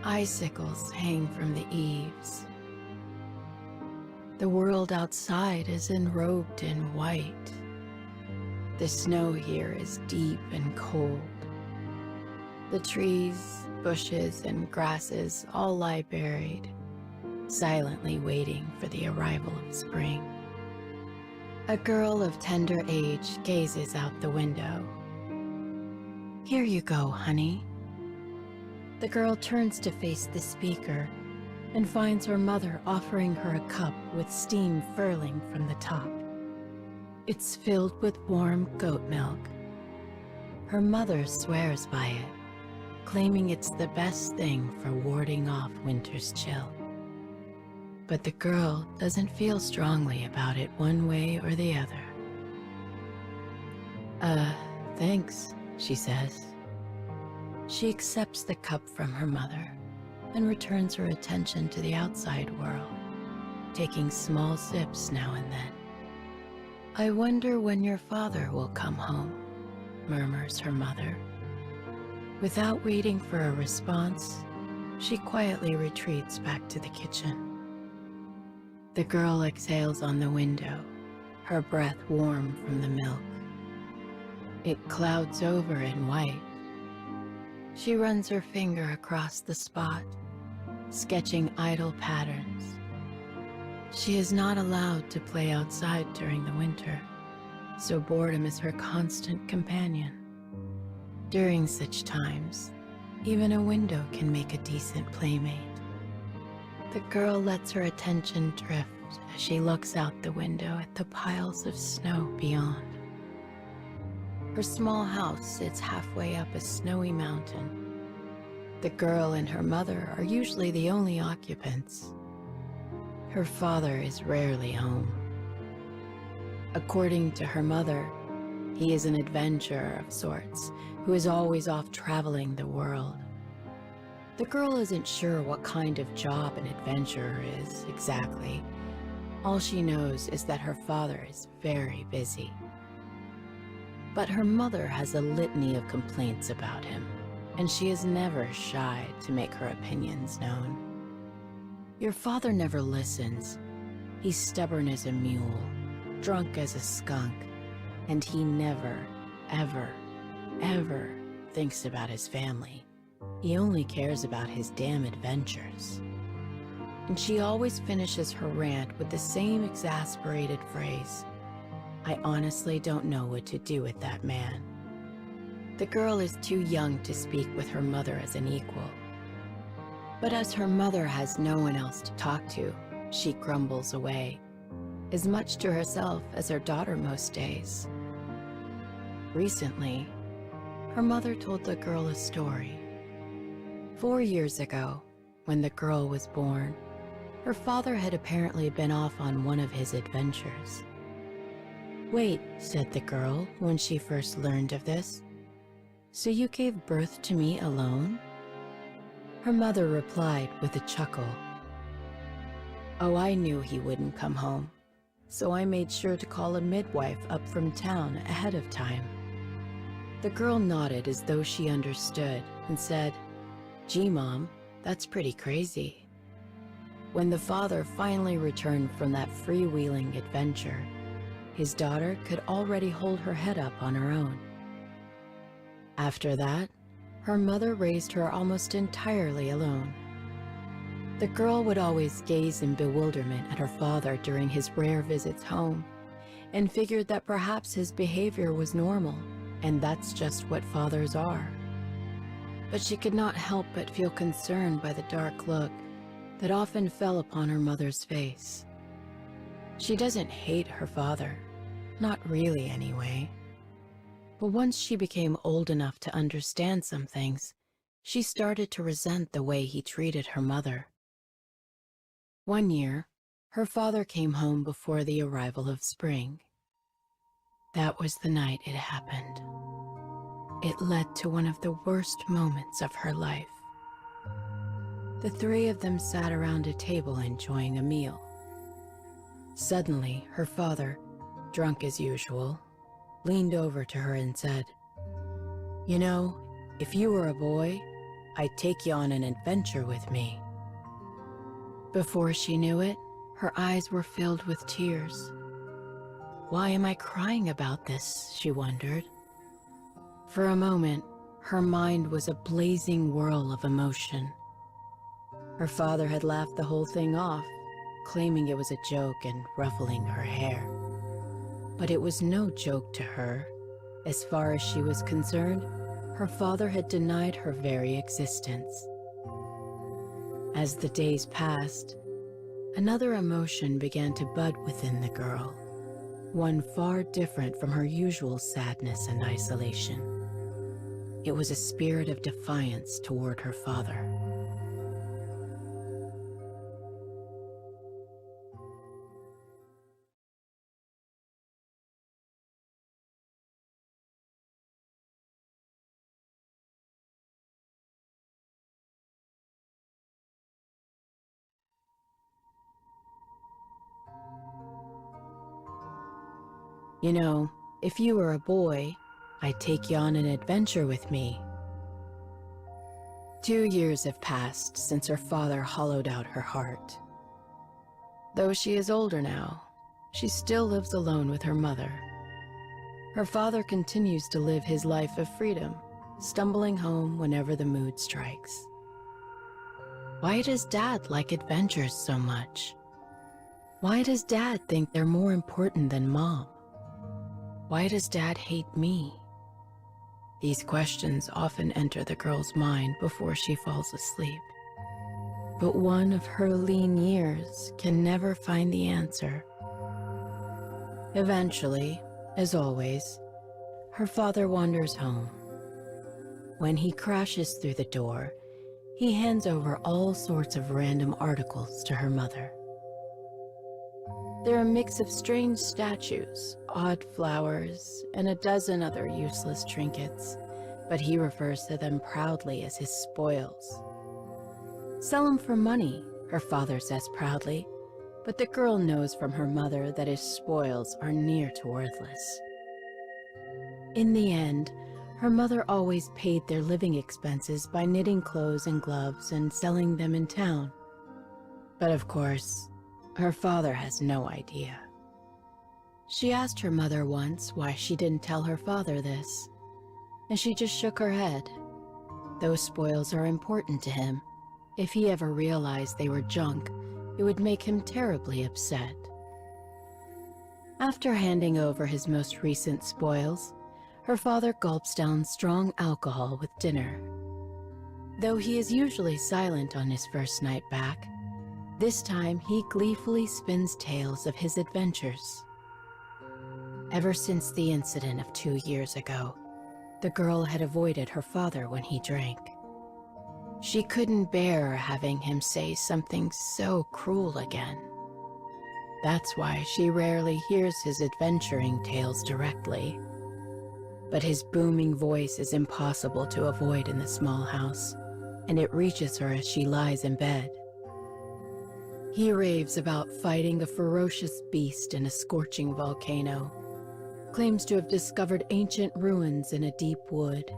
Icicles hang from the eaves. The world outside is enrobed in white. The snow here is deep and cold. The trees, bushes, and grasses all lie buried, silently waiting for the arrival of spring. A girl of tender age gazes out the window. "Here you go, honey." The girl turns to face the speaker and finds her mother offering her a cup with steam furling from the top. It's filled with warm goat milk. Her mother swears by it, claiming it's the best thing for warding off winter's chill. But the girl doesn't feel strongly about it one way or the other. Thanks," she says. She accepts the cup from her mother and returns her attention to the outside world, taking small sips now and then. "I wonder when your father will come home," murmurs her mother. Without waiting for a response, she quietly retreats back to the kitchen. The girl exhales on the window, her breath warm from the milk. It clouds over in white. She runs her finger across the spot, sketching idle patterns. She is not allowed to play outside during the winter, so boredom is her constant companion. During such times, even a window can make a decent playmate. The girl lets her attention drift as she looks out the window at the piles of snow beyond. Her small house sits halfway up a snowy mountain. The girl and her mother are usually the only occupants. Her father is rarely home. According to her mother, he is an adventurer of sorts who is always off traveling the world. The girl isn't sure what kind of job an adventurer is exactly. All she knows is that her father is very busy. But her mother has a litany of complaints about him, and she is never shy to make her opinions known. "Your father never listens. He's stubborn as a mule, drunk as a skunk, and he never, ever, ever thinks about his family. He only cares about his damn adventures." And she always finishes her rant with the same exasperated phrase, "I honestly don't know what to do with that man." The girl is too young to speak with her mother as an equal. But as her mother has no one else to talk to, she grumbles away, as much to herself as her daughter most days. Recently, her mother told the girl a story. 4 years ago, when the girl was born, her father had apparently been off on one of his adventures. "Wait," said the girl when she first learned of this. "So you gave birth to me alone?" Her mother replied with a chuckle, "Oh, I knew he wouldn't come home, so I made sure to call a midwife up from town ahead of time." The girl nodded as though she understood and said, "Gee, Mom, that's pretty crazy." When the father finally returned from that freewheeling adventure, his daughter could already hold her head up on her own. After that, her mother raised her almost entirely alone. The girl would always gaze in bewilderment at her father during his rare visits home, and figured that perhaps his behavior was normal, and that's just what fathers are. But she could not help but feel concerned by the dark look that often fell upon her mother's face. She doesn't hate her father, not really anyway. But once she became old enough to understand some things, she started to resent the way he treated her mother. One year, her father came home before the arrival of spring. That was the night it happened. It led to one of the worst moments of her life. The three of them sat around a table enjoying a meal. Suddenly, her father, drunk as usual, leaned over to her and said, "You know, if you were a boy, I'd take you on an adventure with me." Before she knew it, her eyes were filled with tears. Why am I crying about this, she wondered. For a moment, her mind was a blazing whirl of emotion. Her father had laughed the whole thing off, claiming it was a joke and ruffling her hair. But it was no joke to her. As far as she was concerned, her father had denied her very existence. As the days passed, another emotion began to bud within the girl, one far different from her usual sadness and isolation. It was a spirit of defiance toward her father. "You know, if you were a boy, I'd take you on an adventure with me." 2 years have passed since her father hollowed out her heart. Though she is older now, she still lives alone with her mother. Her father continues to live his life of freedom, stumbling home whenever the mood strikes. Why does Dad like adventures so much? Why does Dad think they're more important than Mom? Why does Dad hate me? These questions often enter the girl's mind before she falls asleep. But one of her lean years can never find the answer. Eventually, as always, her father wanders home. When he crashes through the door, he hands over all sorts of random articles to her mother. They're a mix of strange statues, odd flowers, and a dozen other useless trinkets, but he refers to them proudly as his spoils. "Sell them for money," her father says proudly, but the girl knows from her mother that his spoils are near to worthless. In the end, her mother always paid their living expenses by knitting clothes and gloves and selling them in town. But of course, her father has no idea. She asked her mother once why she didn't tell her father this, and she just shook her head. Those spoils are important to him. If he ever realized they were junk, it would make him terribly upset. After handing over his most recent spoils, her father gulps down strong alcohol with dinner. Though he is usually silent on his first night back, this time he gleefully spins tales of his adventures. Ever since the incident of 2 years ago, the girl had avoided her father when he drank. She couldn't bear having him say something so cruel again. That's why she rarely hears his adventuring tales directly. But his booming voice is impossible to avoid in the small house, and it reaches her as she lies in bed. He raves about fighting a ferocious beast in a scorching volcano, claims to have discovered ancient ruins in a deep wood,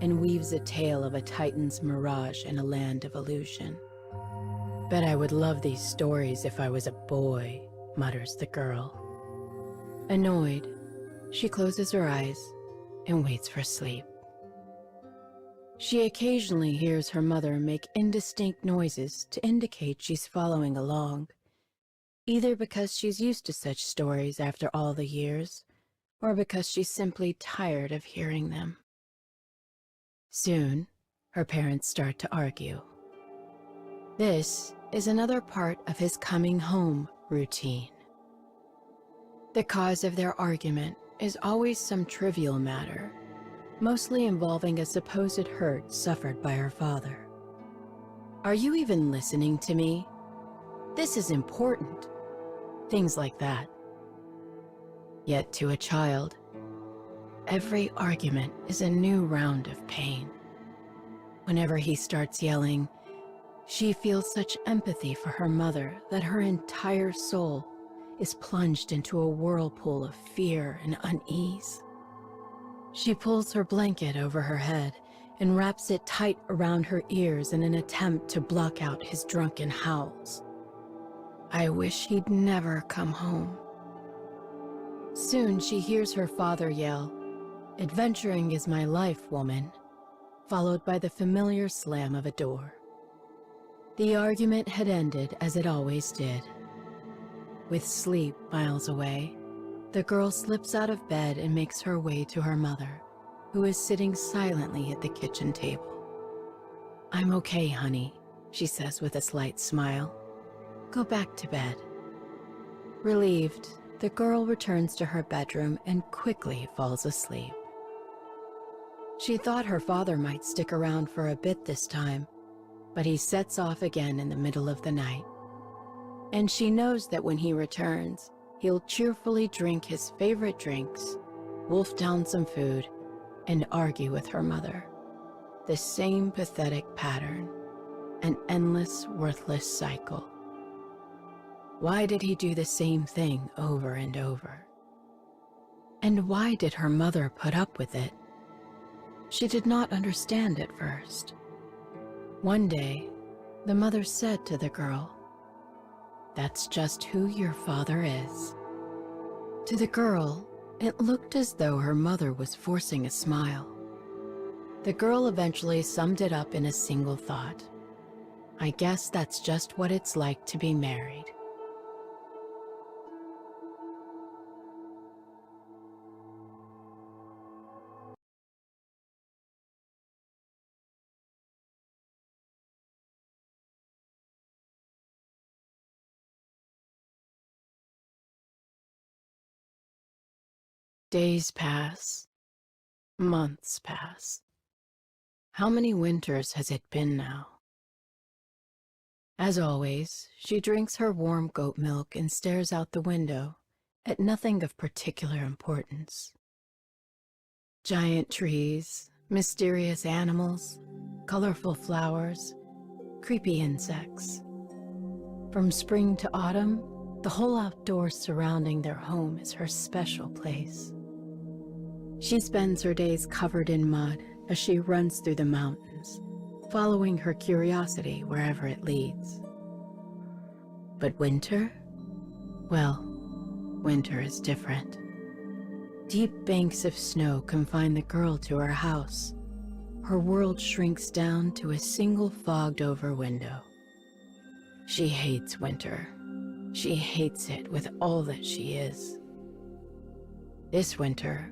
and weaves a tale of a titan's mirage in a land of illusion. "Bet I would love these stories if I was a boy," mutters the girl. Annoyed, she closes her eyes and waits for sleep. She occasionally hears her mother make indistinct noises to indicate she's following along, either because she's used to such stories after all the years, or because she's simply tired of hearing them. Soon, her parents start to argue. This is another part of his coming home routine. The cause of their argument is always some trivial matter, mostly involving a supposed hurt suffered by her father. "Are you even listening to me? This is important." Things like that. Yet to a child, every argument is a new round of pain. Whenever he starts yelling, she feels such empathy for her mother that her entire soul is plunged into a whirlpool of fear and unease. She pulls her blanket over her head and wraps it tight around her ears in an attempt to block out his drunken howls. I wish he'd never come home. Soon she hears her father yell, "Adventuring is my life, woman," followed by the familiar slam of a door. The argument had ended as it always did. With sleep miles away, the girl slips out of bed and makes her way to her mother, who is sitting silently at the kitchen table. "I'm okay, honey," she says with a slight smile. "Go back to bed." Relieved, the girl returns to her bedroom and quickly falls asleep. She thought her father might stick around for a bit this time, but he sets off again in the middle of the night. And she knows that when he returns, he'll cheerfully drink his favorite drinks, wolf down some food, and argue with her mother. The same pathetic pattern, an endless, worthless cycle. Why did he do the same thing over and over? And why did her mother put up with it? She did not understand at first. One day, the mother said to the girl, "That's just who your father is." To the girl, it looked as though her mother was forcing a smile. The girl eventually summed it up in a single thought. "I guess that's just what it's like to be married." Days pass. Months pass. How many winters has it been now? As always, she drinks her warm goat milk and stares out the window at nothing of particular importance. Giant trees, mysterious animals, colorful flowers, creepy insects. From spring to autumn, the whole outdoors surrounding their home is her special place. She spends her days covered in mud as she runs through the mountains, following her curiosity wherever it leads. But winter? Well, winter is different. Deep banks of snow confine the girl to her house. Her world shrinks down to a single fogged-over window. She hates winter. She hates it with all that she is. This winter,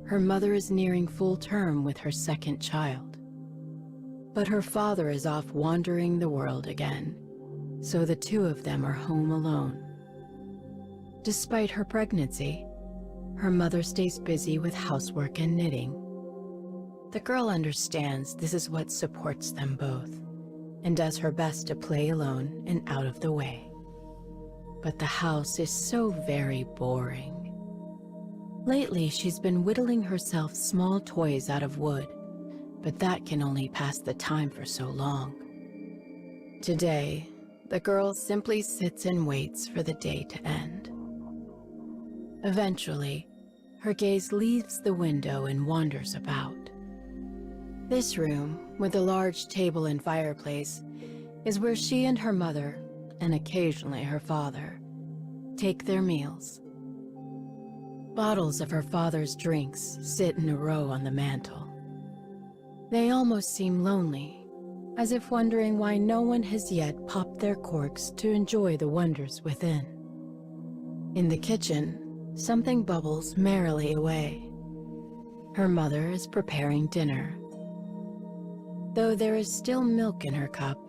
her mother is nearing full term with her second child. But her father is off wandering the world again, so the two of them are home alone. Despite her pregnancy, her mother stays busy with housework and knitting. The girl understands this is what supports them both, and does her best to play alone and out of the way. But the house is so very boring. Lately, she's been whittling herself small toys out of wood, but that can only pass the time for so long. Today, the girl simply sits and waits for the day to end. Eventually, her gaze leaves the window and wanders about. This room, with a large table and fireplace, is where she and her mother, and occasionally her father, take their meals. Bottles of her father's drinks sit in a row on the mantel. They almost seem lonely, as if wondering why no one has yet popped their corks to enjoy the wonders within. In the kitchen, something bubbles merrily away. Her mother is preparing dinner. Though there is still milk in her cup,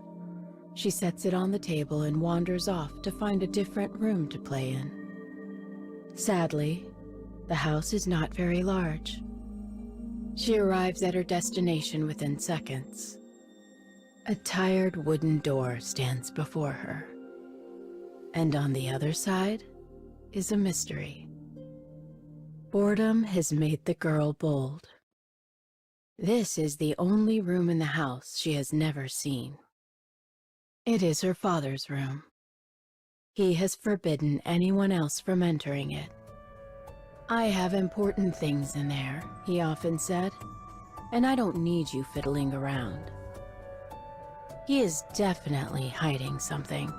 she sets it on the table and wanders off to find a different room to play in. Sadly, the house is not very large. She arrives at her destination within seconds. A tired wooden door stands before her. And on the other side is a mystery. Boredom has made the girl bold. This is the only room in the house she has never seen. It is her father's room. He has forbidden anyone else from entering it. "I have important things in there," he often said. and I don't need you fiddling around." "He is definitely hiding something,"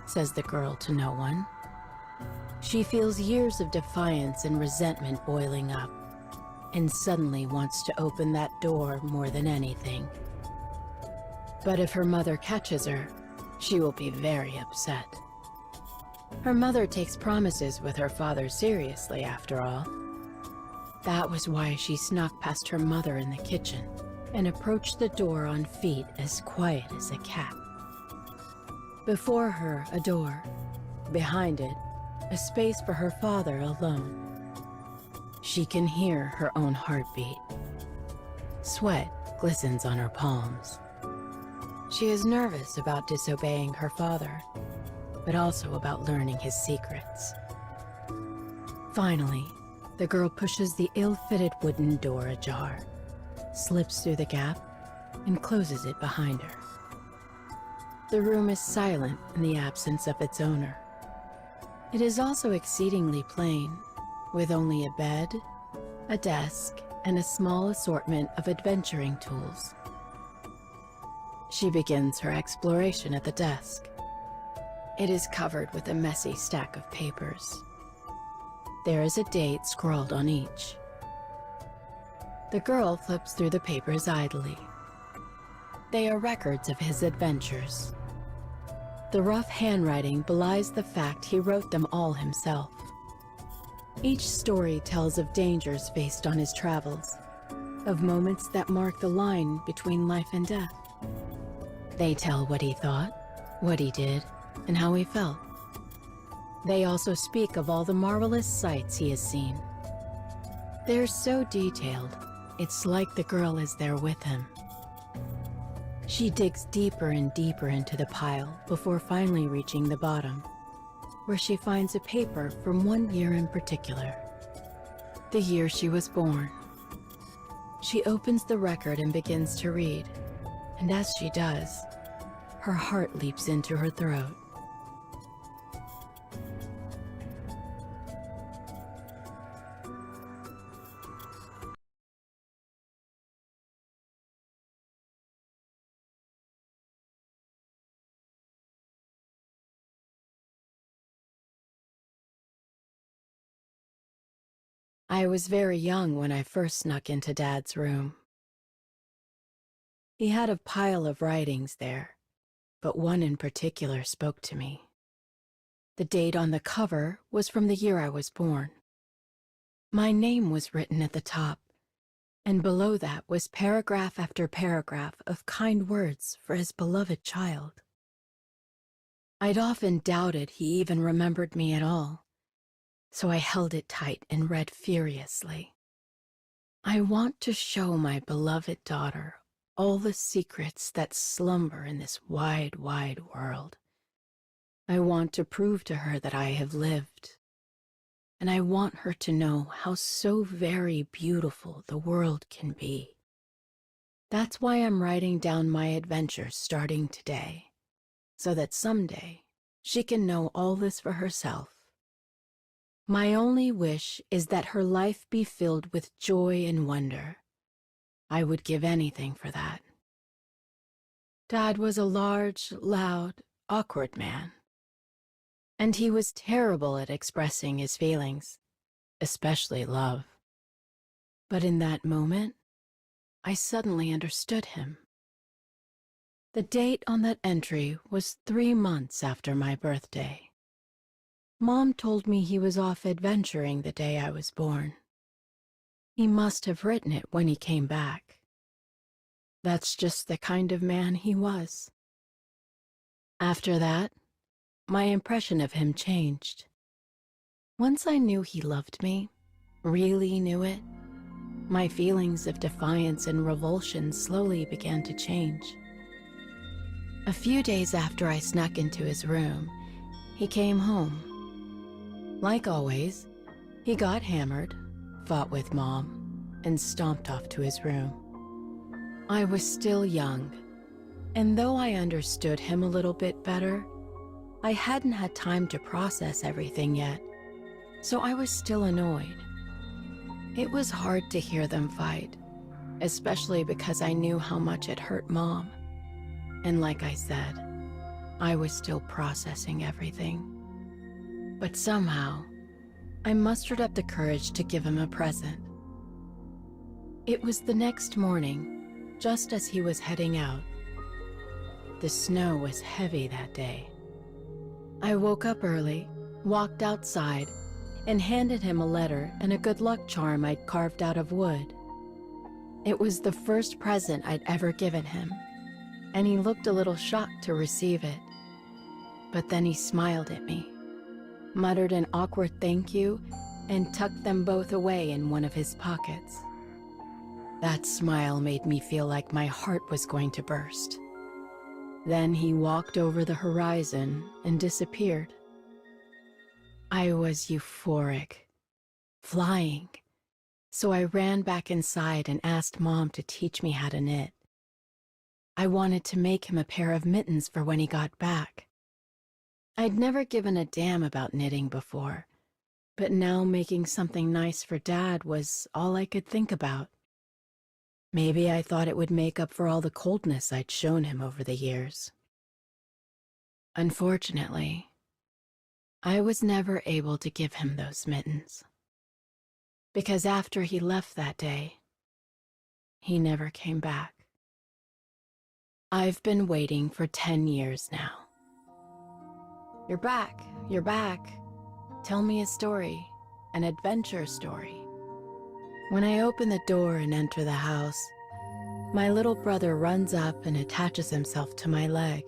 says the girl to no one. She feels years of defiance and resentment boiling up, and suddenly wants to open that door more than anything. But if her mother catches her, she will be very upset. Her mother takes promises with her father seriously, after all. That was why she snuck past her mother in the kitchen and approached the door on feet as quiet as a cat. Before her, a door. Behind it, a space for her father alone. She can hear her own heartbeat. Sweat glistens on her palms. She is nervous about disobeying her father, but also about learning his secrets. Finally, the girl pushes the ill-fitted wooden door ajar, slips through the gap, and closes it behind her. The room is silent in the absence of its owner. It is also exceedingly plain, with only a bed, a desk, and a small assortment of adventuring tools. She begins her exploration at the desk. It is covered with a messy stack of papers. There is a date scrawled on each. The girl flips through the papers idly. They are records of his adventures. The rough handwriting belies the fact he wrote them all himself. Each story tells of dangers faced on his travels, of moments that mark the line between life and death. They tell what he thought, what he did, and how he felt. They also speak of all the marvelous sights he has seen. They're so detailed, it's like the girl is there with him. She digs deeper and deeper into the pile before finally reaching the bottom, where she finds a paper from one year in particular, the year she was born. She opens the record and begins to read, and as she does, her heart leaps into her throat. I was very young when I first snuck into Dad's room. He had a pile of writings there, but one in particular spoke to me. The date on the cover was from the year I was born. My name was written at the top, and below that was paragraph after paragraph of kind words for his beloved child. I'd often doubted he even remembered me at all, so I held it tight and read furiously. I want to show my beloved daughter all the secrets that slumber in this wide, wide world. I want to prove to her that I have lived, and I want her to know how so very beautiful the world can be. That's why I'm writing down my adventures starting today, so that someday she can know all this for herself. My only wish is that her life be filled with joy and wonder. I would give anything for that. Dad was a large, loud, awkward man, and he was terrible at expressing his feelings, especially love. But in that moment, I suddenly understood him. The date on that entry was 3 months after my birthday. Mom told me he was off adventuring the day I was born. He must have written it when he came back. That's just the kind of man he was. After that, my impression of him changed. Once I knew he loved me, really knew it, my feelings of defiance and revulsion slowly began to change. A few days after I snuck into his room, he came home. Like always, he got hammered, fought with Mom, and stomped off to his room. I was still young, and though I understood him a little bit better, I hadn't had time to process everything yet, so I was still annoyed. It was hard to hear them fight, especially because I knew how much it hurt Mom. And like I said, I was still processing everything. But somehow, I mustered up the courage to give him a present. It was the next morning, just as he was heading out. The snow was heavy that day. I woke up early, walked outside, and handed him a letter and a good luck charm I'd carved out of wood. It was the first present I'd ever given him, and he looked a little shocked to receive it. But then he smiled at me, muttered an awkward thank you, and tucked them both away in one of his pockets. That smile made me feel like my heart was going to burst. Then he walked over the horizon and disappeared. I was euphoric, flying, so I ran back inside and asked Mom to teach me how to knit. I wanted to make him a pair of mittens for when he got back. I'd never given a damn about knitting before, but now making something nice for Dad was all I could think about. Maybe I thought it would make up for all the coldness I'd shown him over the years. Unfortunately, I was never able to give him those mittens. Because after he left that day, he never came back. I've been waiting for 10 years now. You're back, you're back. Tell me a story, an adventure story. When I open the door and enter the house, my little brother runs up and attaches himself to my leg.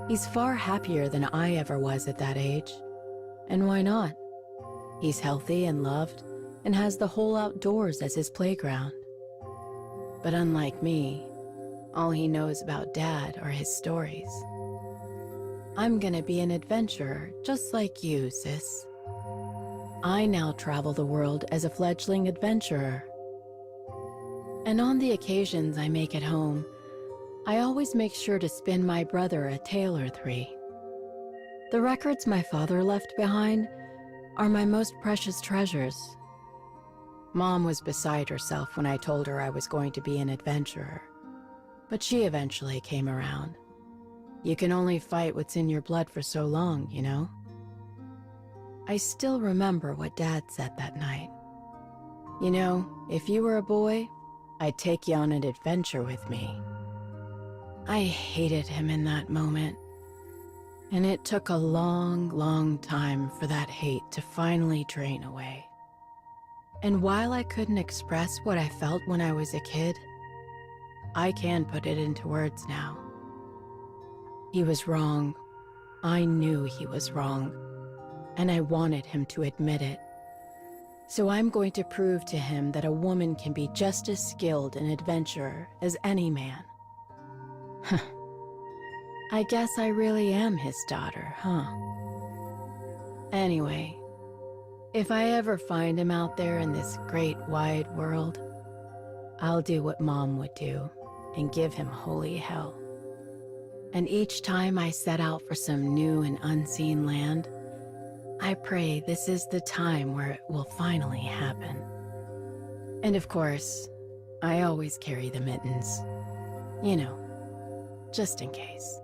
He's far happier than I ever was at that age. And why not? He's healthy and loved and has the whole outdoors as his playground. But unlike me, all he knows about Dad are his stories. I'm gonna be an adventurer just like you, sis. I now travel the world as a fledgling adventurer. And on the occasions I make it home, I always make sure to spin my brother a tale or three. The records my father left behind are my most precious treasures. Mom was beside herself when I told her I was going to be an adventurer, but she eventually came around. You can only fight what's in your blood for so long, you know? I still remember what Dad said that night. You know, if you were a boy, I'd take you on an adventure with me. I hated him in that moment, and it took a long, long time for that hate to finally drain away. And while I couldn't express what I felt when I was a kid, I can put it into words now. He was wrong. I knew he was wrong, and I wanted him to admit it. So I'm going to prove to him that a woman can be just as skilled an adventurer as any man. I guess I really am his daughter, huh? Anyway, if I ever find him out there in this great wide world, I'll do what Mom would do and give him holy hell. And each time I set out for some new and unseen land, I pray this is the time where it will finally happen. And of course, I always carry the mittens. You know, just in case.